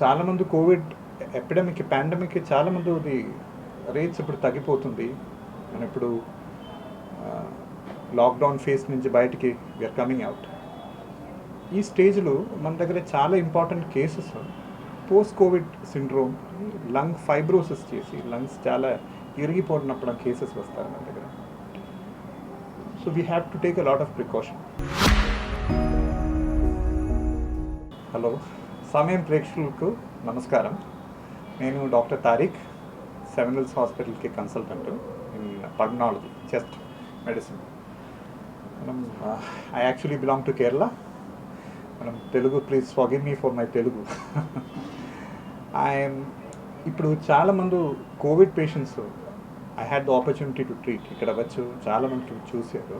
చాలామంది కోవిడ్ పాండమిక్కి చాలామంది రేట్స్ ఇప్పుడు తగ్గిపోతుంది. మనం ఇప్పుడు లాక్డౌన్ ఫేస్ నుంచి బయటికి వీఆర్ కమింగ్ అవుట్. ఈ స్టేజ్లో మన దగ్గర చాలా important cases post Covid syndrome, lung fibrosis చేసి లంగ్స్ చాలా ఇరిగిపోయినప్పుడు కేసెస్ వస్తారు మన దగ్గర. So we have to take a lot of precaution. Hello, సమయం ప్రేక్షకులకు నమస్కారం. నేను డాక్టర్ తారిక్, సెవెన్ హిల్స్ హాస్పిటల్కి consultant in pulmonology, chest medicine. I actually belong to Kerala. Telugu, please forgive me for my Telugu. ఇప్పుడు చాలామంది Covid patients I had the opportunity to treat. ఇక్కడ వచ్చి చాలామందికి చూశారు.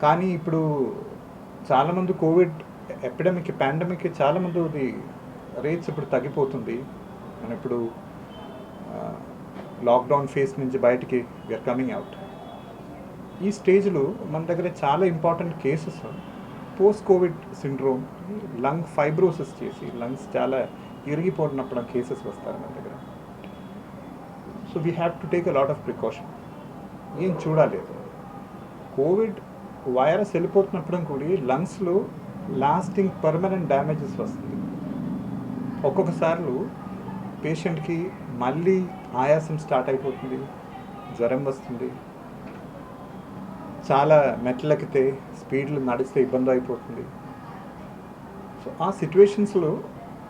కానీ ఇప్పుడు చాలామంది కోవిడ్ పాండమిక్కి చాలామంది రేట్స్ ఇప్పుడు తగ్గిపోతుంది. మనం ఇప్పుడు లాక్డౌన్ ఫేస్ నుంచి బయటికి వీఆర్ కమింగ్ అవుట్. ఈ స్టేజ్లో మన దగ్గర చాలా important cases post Covid syndrome, lung fibrosis చేసి లంగ్స్ చాలా ఇరిగిపోయినప్పుడు కేసెస్ వస్తారు మన దగ్గర. So we have to take a lot of precaution. ఏం చూడాలేదు, కోవిడ్ వైరస్ వెళ్ళిపోతున్నప్పుడు కూడా లంగ్స్లో లాస్టింగ్ పర్మనెంట్ డ్యామేజెస్ వస్తుంది. ఒక్కొక్కసార్లు పేషెంట్కి మళ్ళీ ఆయాసం స్టార్ట్ అయిపోతుంది, జ్వరం వస్తుంది, చాలా మెట్లెక్కితే స్పీడ్లు నడిస్తే ఇబ్బంది అయిపోతుంది. సో ఆ సిచ్యువేషన్స్లో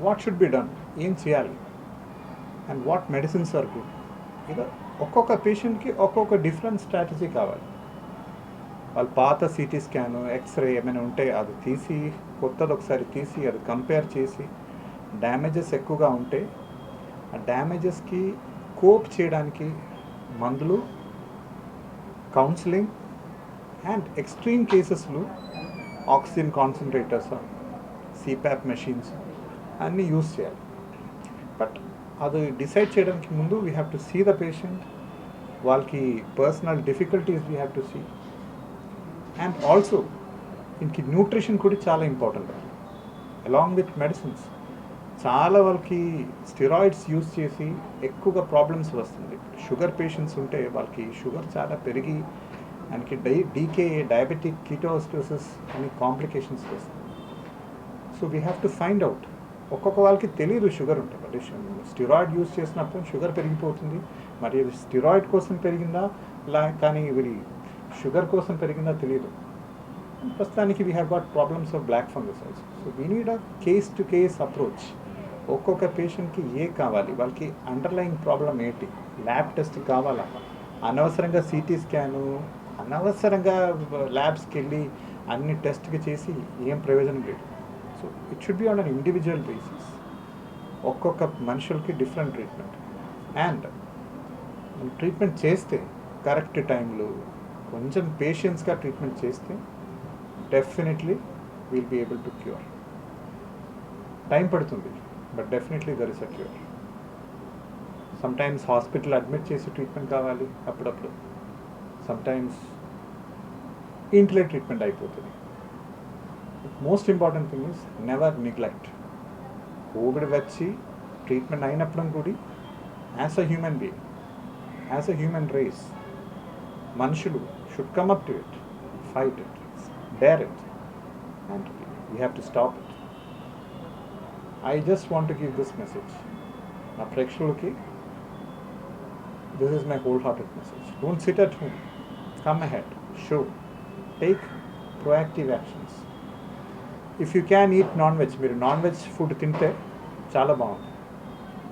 వాట్ షుడ్ బి డన్, ఏం చేయాలి, and what medicines are good. ఇలా ఒక్కొక్క పేషెంట్కి ఒక్కొక్క డిఫరెంట్ స్ట్రాటజీ కావాలి. వాళ్ళ పాత సిటీ స్కాను, ఎక్స్రే ఏమైనా ఉంటే అది తీసి, కొత్తది ఒకసారి తీసి అది కంపేర్ చేసి, డ్యామేజెస్ ఎక్కువగా ఉంటే ఆ డ్యామేజెస్కి కోప్ చేయడానికి మందులు, కౌన్సిలింగ్, అండ్ ఎక్స్ట్రీమ్ కేసెస్లో ఆక్సిజన్ కాన్సన్ట్రేటర్స్, సిప్యాప్ మెషిన్స్ అన్నీ యూస్ చేయాలి. బట్ అది డిసైడ్ చేయడానికి ముందు we have to see the patient, వాళ్ళకి personal difficulties we have to see. And also ఇంక న్యూట్రిషన్ కూడా చాలా ఇంపార్టెంట్. అలాంగ్ విత్ మెడిసిన్స్ చాలా వాళ్ళకి స్టెరాయిడ్స్ యూస్ చేసి ఎక్కువగా ప్రాబ్లమ్స్ వస్తుంది. షుగర్ పేషెంట్స్ ఉంటే వాళ్ళకి షుగర్ చాలా పెరిగి దానికి డీకే, డయాబెటిక్ కీటోసిస్ అనే కాంప్లికేషన్స్ వస్తుంది. So we have to find out. ఒక్కొక్క వాళ్ళకి తెలియదు షుగర్ ఉంటుంది. స్టెరాయిడ్ యూస్ చేసినప్పుడు షుగర్ పెరిగిపోతుంది, మరి స్టెరాయిడ్ కోసం పెరిగిందా కానీ ఇవి షుగర్ కోసం పెరిగిందా తెలియదు. ప్రస్తుతానికి we have got problems of black fungus also. So we need a case to case approach. ఒక్కొక్క పేషెంట్కి ఏ కావాలి, వాళ్ళకి అండర్లైన్ ప్రాబ్లం ఏంటి, ల్యాబ్ టెస్ట్ కావాలా, అనవసరంగా సిటీ స్కాను, అనవసరంగా ల్యాబ్స్కి వెళ్ళి అన్ని టెస్ట్కి చేసి ఏం ప్రయోజనం లేదు. So it should be on an individual basis. ఒక్కొక్క మనుషులకి డిఫరెంట్ ట్రీట్మెంట్. అండ్ ట్రీట్మెంట్ చేస్తే కరెక్ట్ టైంలో కొంచెం పేషెన్స్గా ట్రీట్మెంట్ చేస్తే definitely will be able to cure. Time పడుతుంది, but definitely there is a cure. Sometimes hospital admit చేసి ట్రీట్మెంట్ కావాలి, అప్పుడప్పుడు సమ్టైమ్స్ ఇంట్లో ట్రీట్మెంట్ అయిపోతుంది. Most important thing is never neglect. Covid వచ్చి ట్రీట్మెంట్ అయినప్పుడు కూడా as a human being, as a human race, మనుషులు should come up to it, fight it, dare it, and we have to stop it. I just want to give this message. Na prekshuluki, this is my wholehearted message. Don't sit at home. Come ahead. Show. Take proactive actions. If you can eat non-veg, మీరు non-veg food తింటే చాలా బాగుంది.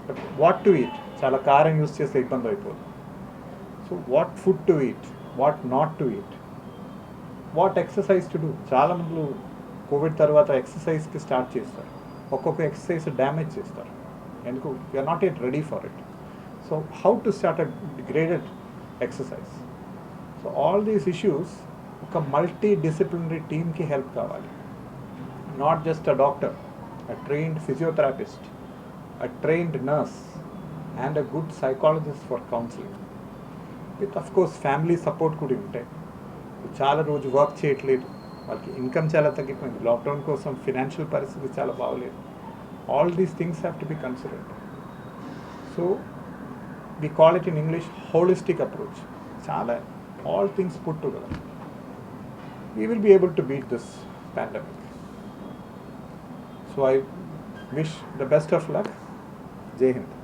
But what to eat, చాలా కారం use చేస్తే ఇబ్బంది అయిపోతుంది. So what food to eat, what not to eat, what exercise to do. చాలామంది కోవిడ్ తర్వాత ఎక్సర్సైజ్కి స్టార్ట్ చేస్తారు, ఒక్కొక్క ఎక్సర్సైజ్ డ్యామేజ్ చేస్తారు. ఎందుకు, you're not at ready for it. So how to start a graded exercise. So all these issues ఒక multidisciplinary టీమ్కి help కావాలి. Not just a doctor, a trained physiotherapist, a trained nurse, and a good psychologist for counselling. With of course family support కూడా ఉంటాయి. చాలా రోజు work చేయట్లేదు, వాళ్ళకి income చాలా తగ్గిపోయింది, లాక్డౌన్ కోసం ఫినాన్షియల్ పరిస్థితి చాలా బాగోలేదు. All these things have to be considered. So we call it in English holistic approach. Chala, all things put together. We will be able to beat this pandemic. So I wish the best of luck. Jai Hind.